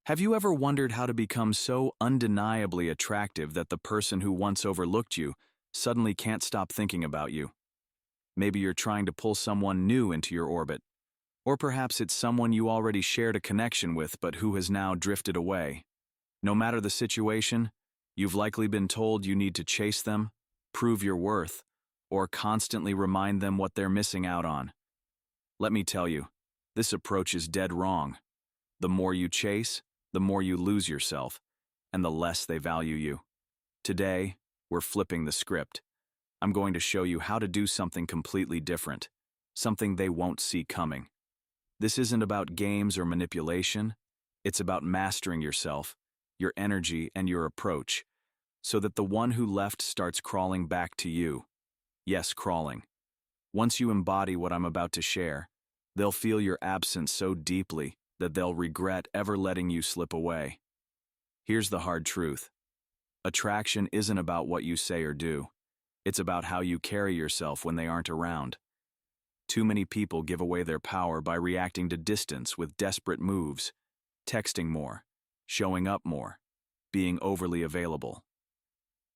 Have you ever wondered how to become so undeniably attractive that the person who once overlooked you suddenly can't stop thinking about you? Maybe you're trying to pull someone new into your orbit. Or perhaps it's someone you already shared a connection with but who has now drifted away. No matter the situation, you've likely been told you need to chase them, prove your worth, or constantly remind them what they're missing out on. Let me tell you, this approach is dead wrong. The more you chase, the more you lose yourself, and the less they value you. Today, we're flipping the script. I'm going to show you how to do something completely different, something they won't see coming. This isn't about games or manipulation. It's about mastering yourself, your energy, and your approach, so that the one who left starts crawling back to you. Yes, crawling. Once you embody what I'm about to share, they'll feel your absence so deeply that they'll regret ever letting you slip away. Here's the hard truth. Attraction isn't about what you say or do. It's about how you carry yourself when they aren't around. Too many people give away their power by reacting to distance with desperate moves, texting more, showing up more, being overly available.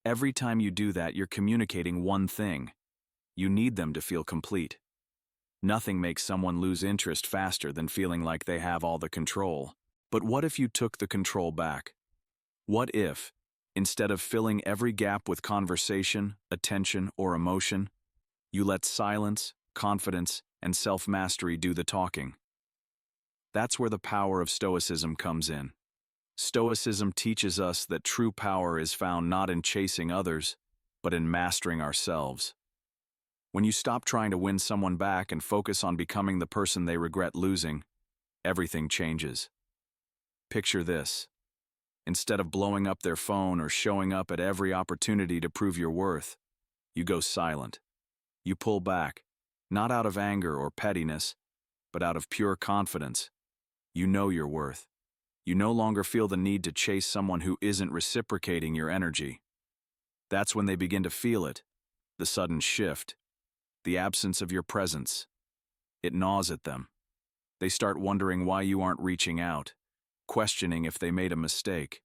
Every time you do that, you're communicating one thing. You need them to feel complete. Nothing makes someone lose interest faster than feeling like they have all the control. But what if you took the control back? What if, instead of filling every gap with conversation, attention, or emotion, you let silence, confidence, and self-mastery do the talking? That's where the power of Stoicism comes in. Stoicism teaches us that true power is found not in chasing others, but in mastering ourselves. When you stop trying to win someone back and focus on becoming the person they regret losing, everything changes. Picture this. Instead of blowing up their phone or showing up at every opportunity to prove your worth, you go silent. You pull back, not out of anger or pettiness, but out of pure confidence. You know your worth. You no longer feel the need to chase someone who isn't reciprocating your energy. That's when they begin to feel it, the sudden shift, the absence of your presence. It gnaws at them. They start wondering why you aren't reaching out, questioning if they made a mistake.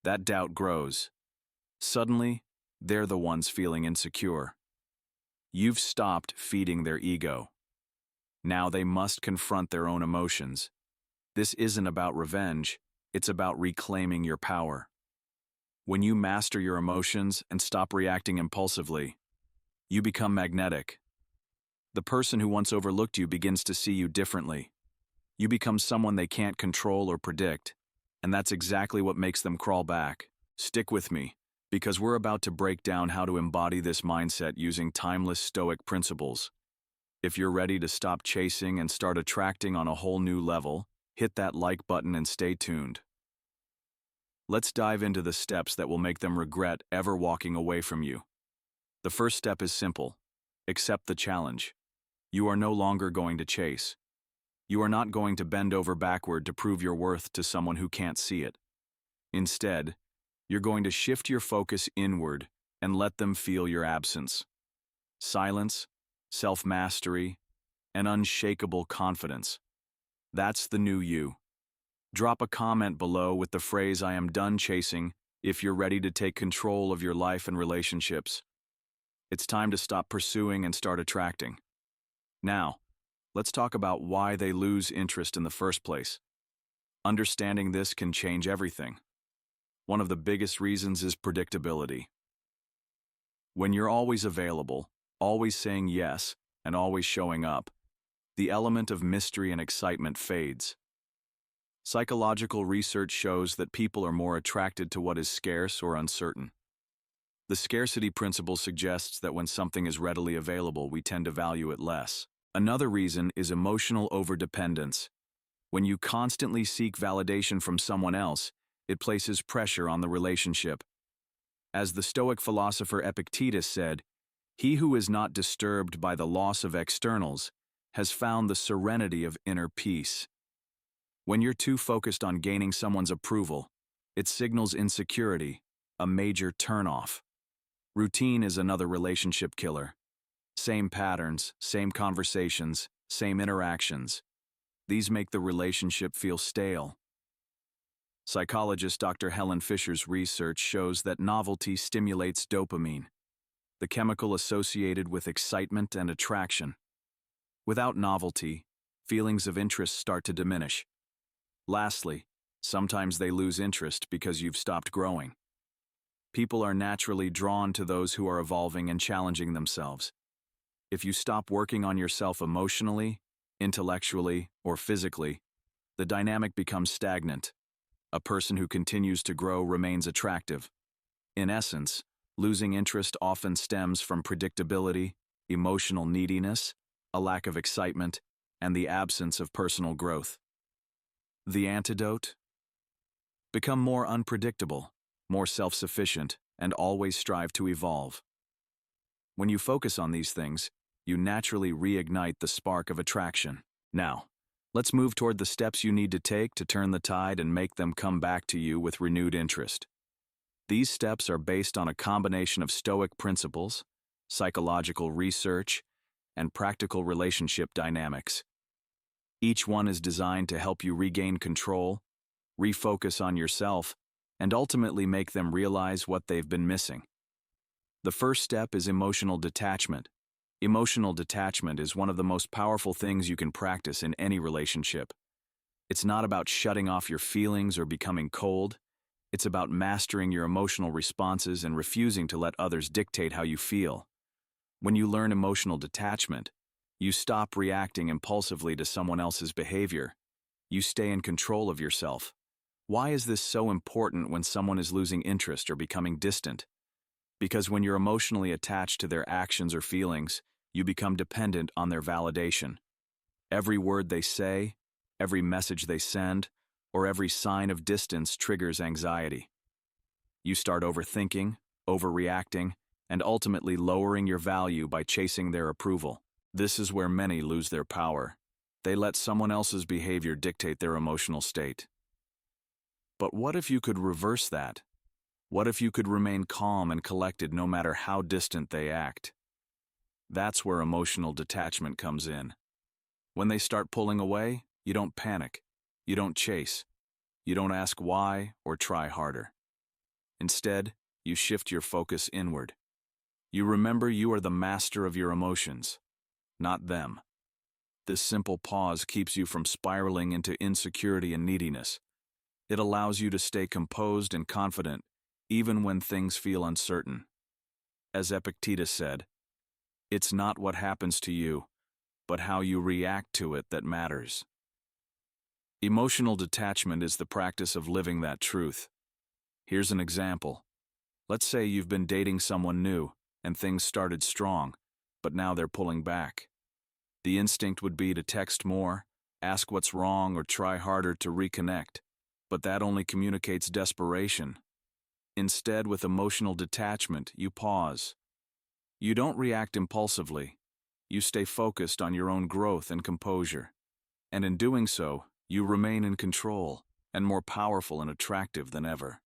That doubt grows. Suddenly, they're the ones feeling insecure. You've stopped feeding their ego. Now they must confront their own emotions. This isn't about revenge, it's about reclaiming your power. When you master your emotions and stop reacting impulsively, you become magnetic. The person who once overlooked you begins to see you differently. You become someone they can't control or predict, and that's exactly what makes them crawl back. Stick with me, because we're about to break down how to embody this mindset using timeless Stoic principles. If you're ready to stop chasing and start attracting on a whole new level, hit that like button and stay tuned. Let's dive into the steps that will make them regret ever walking away from you. The first step is simple. Accept the challenge. You are no longer going to chase. You are not going to bend over backward to prove your worth to someone who can't see it. Instead, you're going to shift your focus inward and let them feel your absence. Silence, self-mastery, and unshakable confidence. That's the new you. Drop a comment below with the phrase "I am done chasing" if you're ready to take control of your life and relationships. It's time to stop pursuing and start attracting. Now, let's talk about why they lose interest in the first place. Understanding this can change everything. One of the biggest reasons is predictability. When you're always available, always saying yes, and always showing up, the element of mystery and excitement fades. Psychological research shows that people are more attracted to what is scarce or uncertain. The scarcity principle suggests that when something is readily available, we tend to value it less. Another reason is emotional overdependence. When you constantly seek validation from someone else, it places pressure on the relationship. As the Stoic philosopher Epictetus said, "He who is not disturbed by the loss of externals has found the serenity of inner peace." When you're too focused on gaining someone's approval, it signals insecurity, a major turnoff. Routine is another relationship killer. Same patterns, same conversations, same interactions. These make the relationship feel stale. Psychologist Dr. Helen Fisher's research shows that novelty stimulates dopamine, the chemical associated with excitement and attraction. Without novelty, feelings of interest start to diminish. Lastly, sometimes they lose interest because you've stopped growing. People are naturally drawn to those who are evolving and challenging themselves. If you stop working on yourself emotionally, intellectually, or physically, the dynamic becomes stagnant. A person who continues to grow remains attractive. In essence, losing interest often stems from predictability, emotional neediness, a lack of excitement, and the absence of personal growth. The antidote? Become more unpredictable, more self-sufficient, and always strive to evolve. When you focus on these things, you naturally reignite the spark of attraction. Now, let's move toward the steps you need to take to turn the tide and make them come back to you with renewed interest. These steps are based on a combination of Stoic principles, psychological research, and practical relationship dynamics. Each one is designed to help you regain control, refocus on yourself, and ultimately make them realize what they've been missing. The first step is emotional detachment. Emotional detachment is one of the most powerful things you can practice in any relationship. It's not about shutting off your feelings or becoming cold. It's about mastering your emotional responses and refusing to let others dictate how you feel. When you learn emotional detachment, you stop reacting impulsively to someone else's behavior. You stay in control of yourself. Why is this so important when someone is losing interest or becoming distant? Because when you're emotionally attached to their actions or feelings, you become dependent on their validation. Every word they say, every message they send, or every sign of distance triggers anxiety. You start overthinking, overreacting, and ultimately lowering your value by chasing their approval. This is where many lose their power. They let someone else's behavior dictate their emotional state. But what if you could reverse that? What if you could remain calm and collected no matter how distant they act? That's where emotional detachment comes in. When they start pulling away, you don't panic. You don't chase. You don't ask why or try harder. Instead, you shift your focus inward. You remember you are the master of your emotions, not them. This simple pause keeps you from spiraling into insecurity and neediness. It allows you to stay composed and confident, even when things feel uncertain. As Epictetus said, "It's not what happens to you, but how you react to it that matters." Emotional detachment is the practice of living that truth. Here's an example. Let's say you've been dating someone new, and things started strong, but now they're pulling back. The instinct would be to text more, ask what's wrong, or try harder to reconnect. But that only communicates desperation. Instead, with emotional detachment, you pause. You don't react impulsively. You stay focused on your own growth and composure. And in doing so, you remain in control and more powerful and attractive than ever.